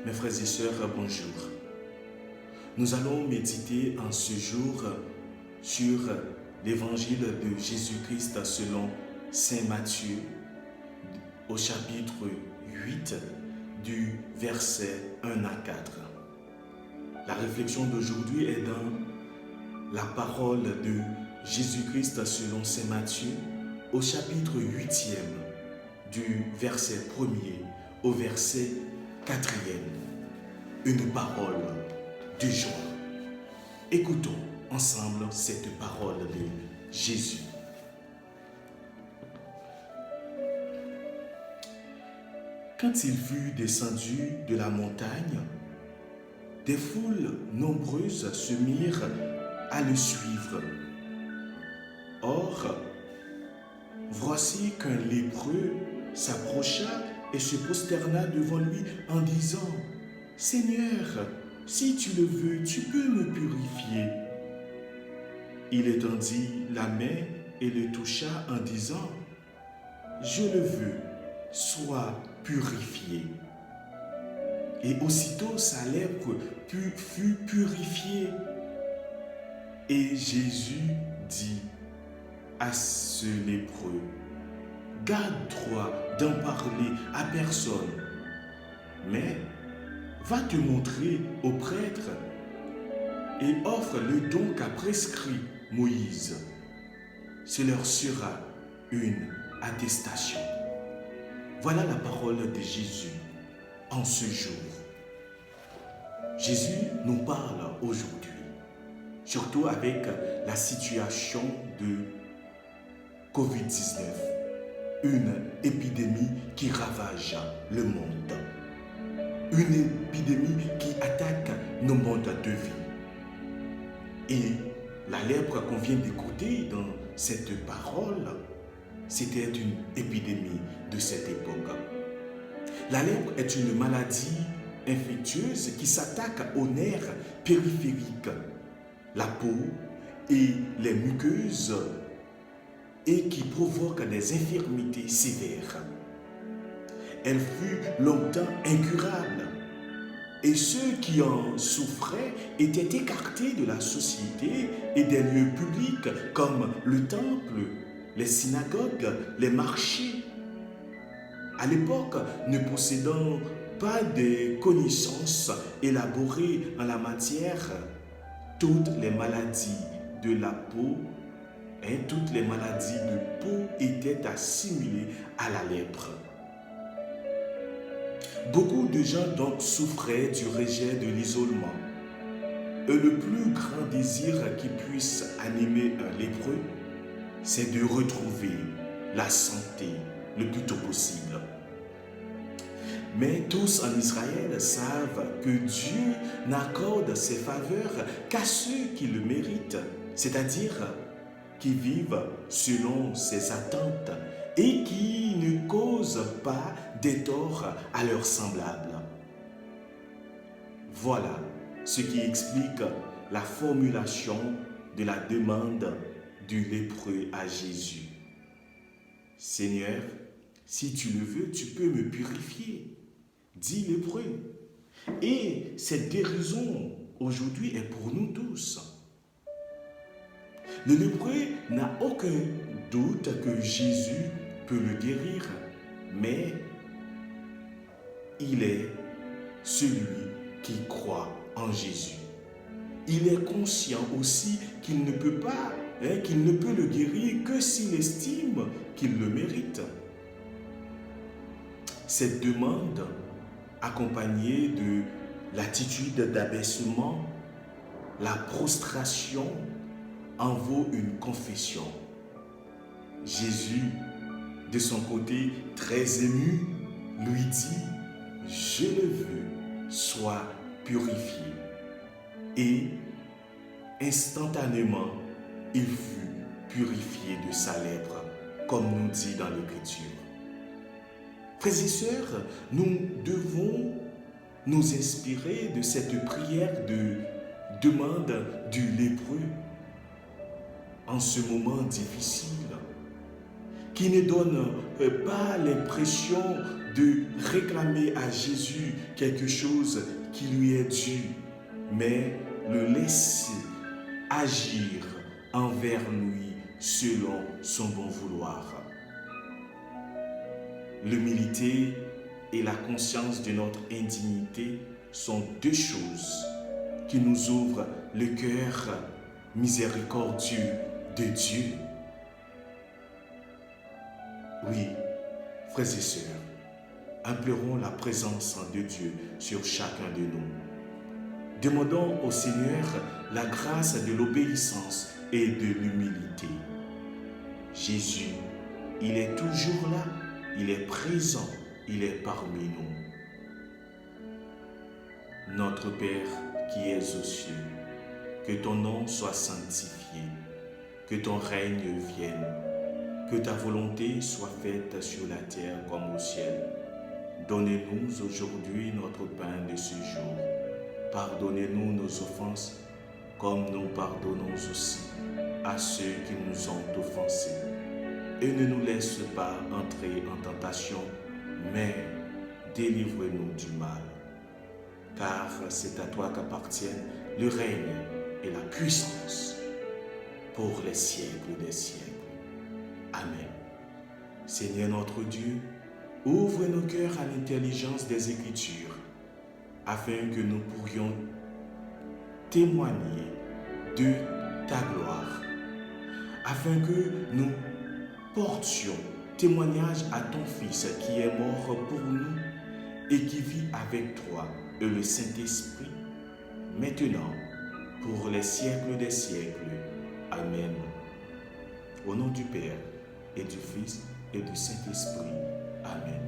Mes frères et sœurs, bonjour. Nous allons méditer en ce jour sur l'évangile de Jésus-Christ selon Saint Matthieu au chapitre 8 du verset 1 à 4. La réflexion d'aujourd'hui est dans la parole de Jésus-Christ selon Saint Matthieu au chapitre 8e du verset 1er au verset 4e. Une parole de joie. Écoutons ensemble cette parole de Jésus. Quand il fut descendu de la montagne, des foules nombreuses se mirent à le suivre. Or, voici qu'un lépreux s'approcha et se prosterna devant lui en disant : « Seigneur, si tu le veux, tu peux me purifier. » Il étendit la main et le toucha en disant : « Je le veux, sois purifié. » Et aussitôt sa lèpre fut purifiée. Et Jésus dit à ce lépreux : « Garde-toi d'en parler à personne, mais va te montrer au prêtre et offre le don qu'a prescrit Moïse. Ce leur sera une attestation. » Voilà la parole de Jésus en ce jour. Jésus nous parle aujourd'hui, surtout avec la situation de Covid-19, une épidémie qui ravage le monde, une épidémie qui attaque nos modes de vie. Et la lèpre qu'on vient d'écouter dans cette parole, c'était une épidémie de cette époque. La lèpre est une maladie infectieuse qui s'attaque aux nerfs périphériques, la peau et les muqueuses, et qui provoque des infirmités sévères. Elle fut longtemps incurable, et ceux qui en souffraient étaient écartés de la société et des lieux publics comme le temple, les synagogues, les marchés. À l'époque, ne possédant pas de connaissances élaborées en la matière, toutes les maladies de la peau, toutes les maladies de peau étaient assimilées à la lèpre. Beaucoup de gens donc souffraient du rejet de l'isolement. Et le plus grand désir qui puisse animer un lépreux, c'est de retrouver la santé le plus tôt possible. Mais tous en Israël savent que Dieu n'accorde ses faveurs qu'à ceux qui le méritent, c'est-à-dire qui vivent selon ses attentes et qui ne causent pas des torts à leurs semblables. Voilà ce qui explique la formulation de la demande du lépreux à Jésus. « Seigneur, si tu le veux, tu peux me purifier. » dit lépreux. Et cette guérison aujourd'hui est pour nous tous. Le lépreux n'a aucun doute que Jésus peut le guérir, mais il est celui qui croit en Jésus. Il est conscient aussi qu'il ne peut pas, qu'il ne peut le guérir que s'il estime qu'il le mérite. Cette demande, accompagnée de l'attitude d'abaissement, la prostration, en vaut une confession. Jésus, de son côté très ému, lui dit : « Je le veux, sois purifié. » Et instantanément, il fut purifié de sa lèpre, comme nous dit dans l'Écriture. Frères et sœurs, nous devons nous inspirer de cette prière de demande du lépreux en ce moment difficile. qui ne donne pas l'impression de réclamer à Jésus quelque chose qui lui est dû, mais le laisse agir envers lui selon son bon vouloir. L'humilité et la conscience de notre indignité sont deux choses qui nous ouvrent le cœur miséricordieux de Dieu. Oui, frères et sœurs, implorons la présence de Dieu sur chacun de nous. Demandons au Seigneur la grâce de l'obéissance et de l'humilité. Jésus, il est toujours là, il est présent, il est parmi nous. Notre Père qui es aux cieux, que ton nom soit sanctifié, que ton règne vienne, que ta volonté soit faite sur la terre comme au ciel. Donnez-nous aujourd'hui notre pain de ce jour. Pardonnez-nous nos offenses, comme nous pardonnons aussi à ceux qui nous ont offensés. Et ne nous laisse pas entrer en tentation, mais délivre-nous du mal. Car c'est à toi qu'appartiennent le règne et la puissance pour les siècles des siècles. Amen. Seigneur notre Dieu, ouvre nos cœurs à l'intelligence des Écritures, afin que nous pourrions témoigner de ta gloire, afin que nous portions témoignage à ton Fils qui est mort pour nous et qui vit avec toi et le Saint-Esprit, maintenant, pour les siècles des siècles. Amen. Au nom du Père et du Fils et du Saint-Esprit. Amen.